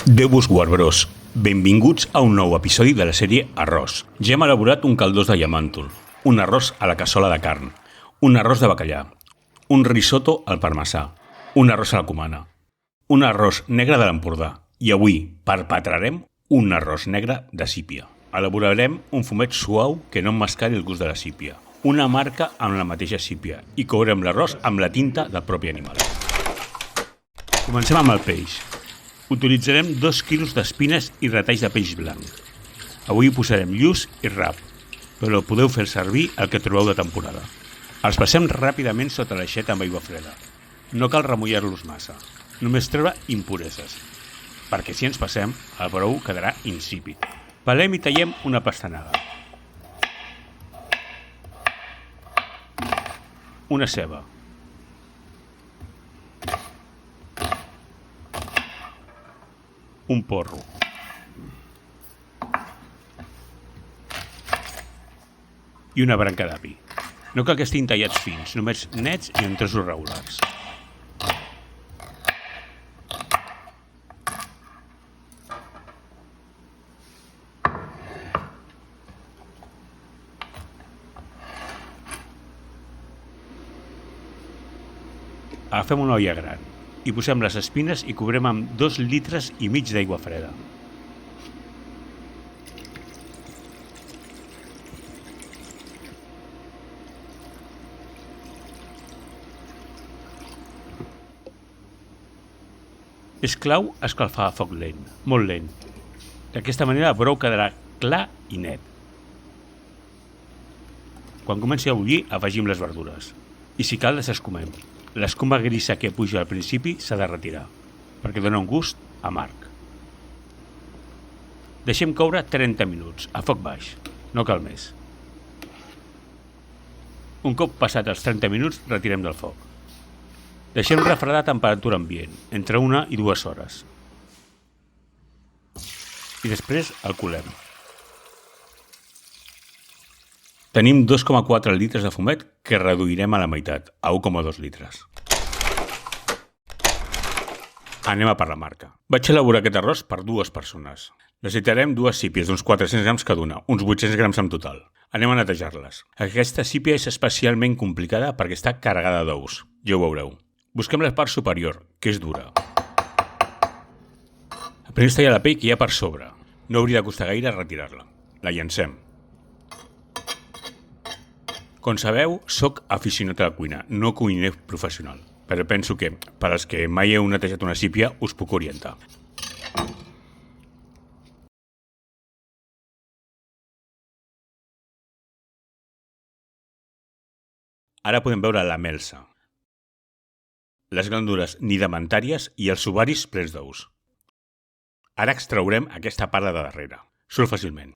Déu-vos guardós. Benvinguts a un nou episodi de la sèrie Arròs. Ja hem elaborat un caldós de llamàntol, un arròs a la cassola de carn, un arròs de bacallà, un risotto al parmesà, un arròs a la cumana, un arròs negre de l'Empordà i avui perpetrarem un arròs negre de sípia. Elaborarem un fumet suau que no emmascari el gust de la sípia, una marca amb la mateixa sípia i courem l'arròs amb la tinta del propi animal. Comencem amb el peix. Utilitzarem 2 quilos d'espines i retalls de peix blanc. Avui hi posarem lluç i rap, però podeu fer servir el que trobeu de temporada. Els passem ràpidament sota l'aixeta amb aigua freda. No cal remullar-los massa, només treure impureses, perquè si ens passem, el brou quedarà insípid. Pelem i tallem una pastanaga. Una ceba. Un porro. I una branca d'api. No cal que estiguin tallats fins, només nets i en trossos regulars. Agafem una olla gran. Hi posem les espines i cobrem amb 2 litres i mig d'aigua freda. És clau escalfar a foc lent, molt lent. D'aquesta manera el brou quedarà clar i net. Quan comenci a bullir, afegim les verdures. I si cal, les escumem. L'escuma grisa que puja al principi s'ha de retirar, perquè dona un gust amarg. Deixem coure 30 minuts, a foc baix, no cal més. Un cop passat els 30 minuts, retirem del foc. Deixem refredar a temperatura ambient, entre 1 i 2 hores. I després el colem. Tenim 2,4 litres de fumet que reduirem a la meitat, a 1,2 litres. Anem a per la marca. Vaig elaborar aquest arròs per 2 persones. Necessitarem 2 sípies d'uns 400 grams cada una, uns 800 grams en total. Anem a netejar-les. Aquesta sípia és especialment complicada perquè està carregada d'ous. Ja ho veureu. Busquem la part superior, que és dura. Primer es talla la pell que hi ha per sobre. No hauria de costar gaire retirar-la. La llancem. Com sabeu, soc aficionat a la cuina, no cuiner professional, però penso que, per als que mai heu netejat una sípia, us puc orientar. Ara podem veure la melsa, les glàndules nidamentàries i els ovaris plens d'ous. Ara extraurem aquesta part de darrere. Surt fàcilment.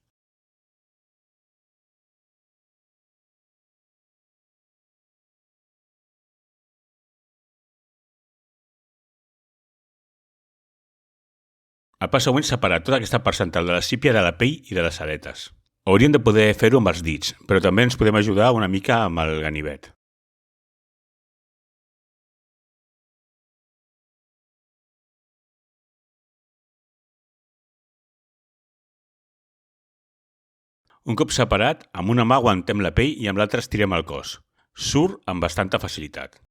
El pas següent és separar tota aquesta part central de la sípia de la pell i de les aletes. Hauríem de poder fer-ho amb els dits, però també ens podem ajudar una mica amb el ganivet. Un cop separat, amb una mà aguantem la pell i amb l'altra estirem el cos. Surt amb bastanta facilitat.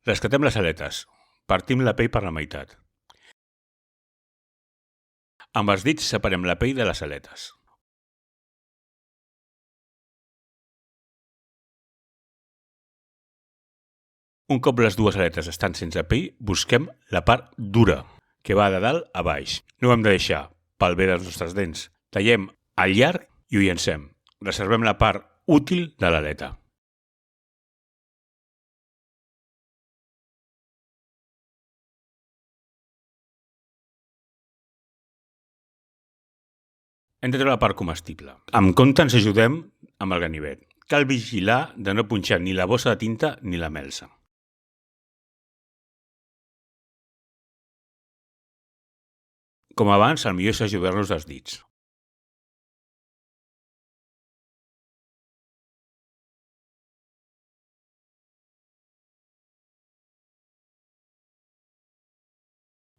Rescatem les aletes. Partim la pell per la meitat. Amb els dits separem la pell de les aletes. Un cop les 2 aletes estan sense pell, busquem la part dura, que va de dalt a baix. No ho hem de deixar, pel bé dels nostres dents. Tallem al llarg i ho llancem. Reservem la part útil de l'aleta. Hem de treure la part comestible. Amb compte ens ajudem amb el ganivet. Cal vigilar de no punxar ni la bossa de tinta ni la melsa. Com abans, el millor és ajudar-nos dels dits.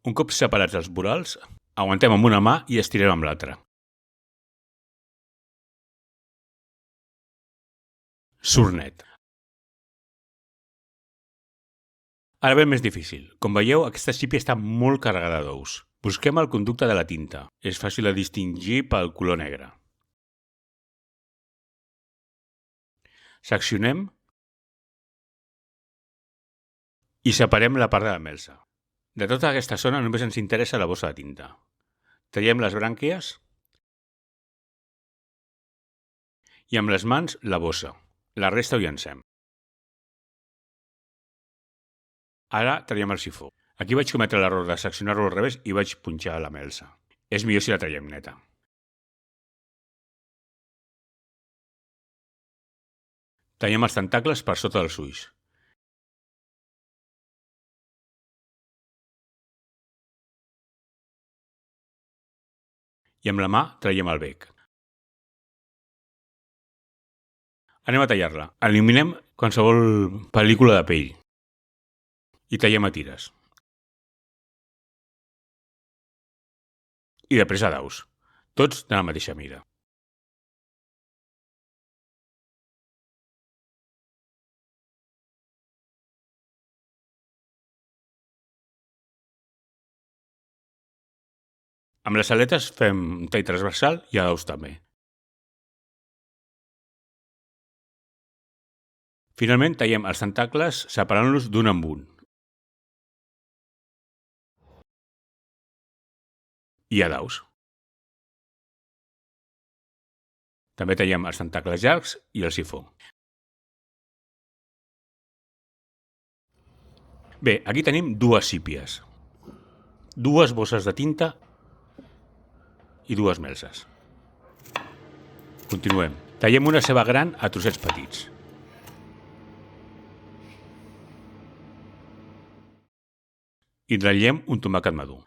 Un cop separats els vorals, aguantem amb una mà i estirem amb l'altra. Surt net. Ara ve el més difícil. Com veieu, aquesta sípia està molt carregada d'ous. Busquem el conducte de la tinta. És fàcil de distingir pel color negre. Seccionem i separem la part de la melsa. De tota aquesta zona només ens interessa la bossa de tinta. Tallem les brànquies i amb les mans la bossa. La resta ho llancem. Ara traiem el sifó. Aquí vaig cometre l'error de seccionar-lo al revés i vaig punxar la melsa. És millor si la traiem neta. Tallem els tentacles per sota dels ulls. I amb la mà traiem el bec. Anem a tallar-la. Eliminem qualsevol pel·lícula de pell. I tallem a tires. I després a daus. Tots de la mateixa mida. Amb les aletes fem un tall transversal i a daus també. Finalment tallem els tentacles separant-los d'un en un. I a daus. També tallem els tentacles llargs i el sifó. Bé, aquí tenim dues sípies. Dues bosses de tinta i dues melses. Continuem. Tallem una ceba gran a trossets petits. I ratllem un tomàquet madur.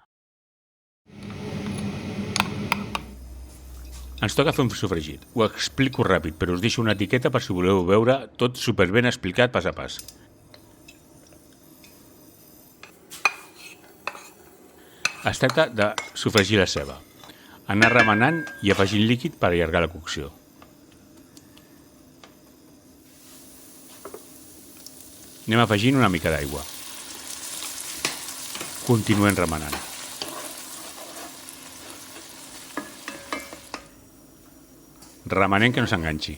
Ens toca fer un sofregit. Ho explico ràpid, però us deixo una etiqueta per si voleu veure tot superben explicat pas a pas. Es tracta de sofregir la ceba, anar remenant i afegint líquid per allargar la cocció. Anem afegint una mica d'aigua. Continuem remenant. Remenem que no s'enganxi.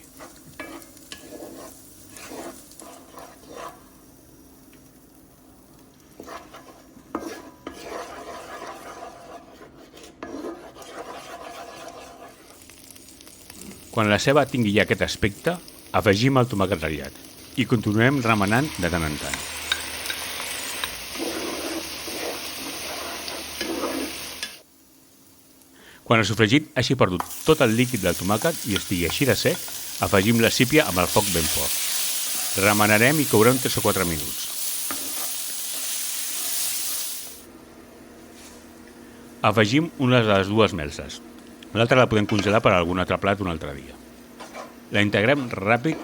Quan la ceba tingui ja aquest aspecte, afegim el tomàquet ratllat i continuem remenant de tant en tant. Quan el sofregit hagi perdut tot el líquid del tomàquet i estigui així de sec, afegim la sípia amb el foc ben fort. Remenarem i courem 3 o 4 minuts. Afegim una de les dues melses. L'altra la podem congelar per a algun altre plat un altre dia. La integrem ràpid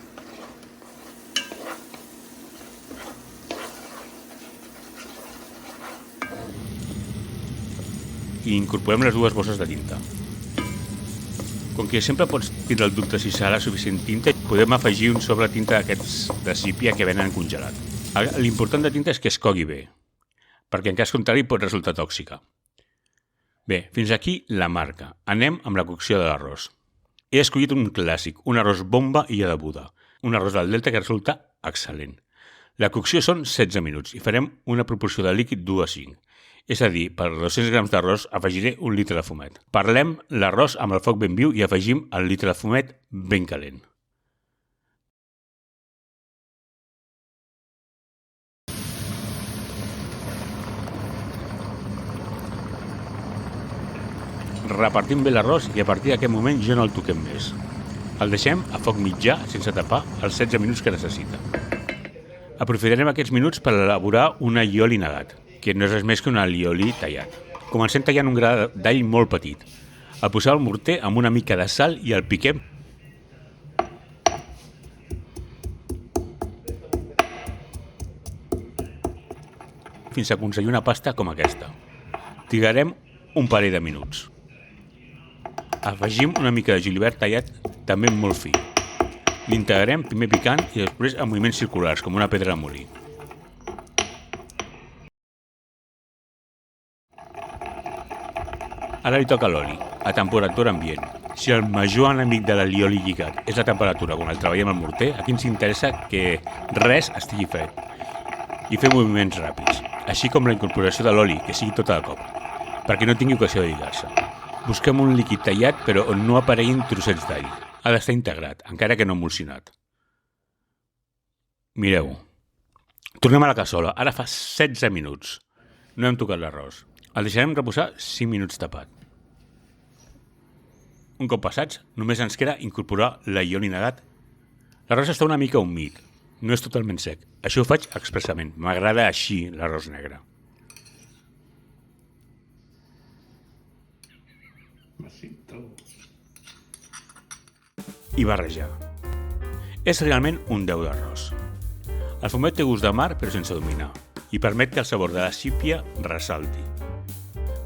i incorporem les dues bosses de tinta. Com que sempre pots tindre el dubte si serà suficient tinta, podem afegir un sobre tinta d'aquests de sípia que venen congelat. L'important de tinta és que es cogui bé, perquè en cas contrari pot resultar tòxica. Bé, fins aquí la marca. Anem amb la cocció de l'arròs. He escollit un clàssic, un arròs bomba i adebuda. Un arròs del Delta que resulta excel·lent. La cocció són 16 minuts i farem una proporció de líquid 2 a 5. És a dir, per 200 grams d'arròs afegiré 1 litre de fumet. Parlem l'arròs amb el foc ben viu i afegim el litre de fumet ben calent. Repartim bé l'arròs i a partir d'aquest moment ja no el toquem més. El deixem a foc mitjà, sense tapar, els 16 minuts que necessita. Aprofitarem aquests minuts per elaborar un allioli negat, que no és res més que un allioli tallat. Comencem tallant un gra d'all molt petit. El posem al morter amb una mica de sal i el piquem fins a aconseguir una pasta com aquesta. trigarem un parell de minuts. Afegim una mica de julivert tallat també molt fi. L'integrem primer picant i després amb moviments circulars, com una pedra de molí. Ara li toca l'oli, a temperatura ambient. Si el major enemic de l'allioli lligat és la temperatura quan el treballem al morter, aquí ens interessa que res estigui fet i fer moviments ràpids, així com la incorporació de l'oli, que sigui tota de cop, perquè no tingui ocasió de lligar-se. Busquem un líquid tallat però on no apareguin trossets d'all. Ha d'estar integrat, encara que no emulsionat. Mireu. Tornem a la cassola. Ara fa 16 minuts. No hem tocat l'arròs. El deixarem reposar 5 minuts tapat. Un cop passats, només ens queda incorporar l'allioli negat. L'arròs està una mica humit. No és totalment sec. Això ho faig expressament. M'agrada així l'arròs negre. I barrejar. És realment un 10 d'arròs. El fumet té gust de mar però sense dominar i permet que el sabor de la sípia ressalti.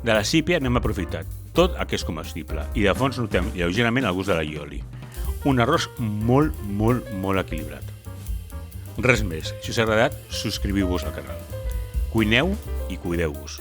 De la sípia n'hem aprofitat tot el que és comestible i de fons notem lleugerament el gust de l'allioli. Un arròs molt, molt, molt equilibrat. Res més, si us ha agradat, subscriviu-vos al canal. Cuineu i cuideu-vos.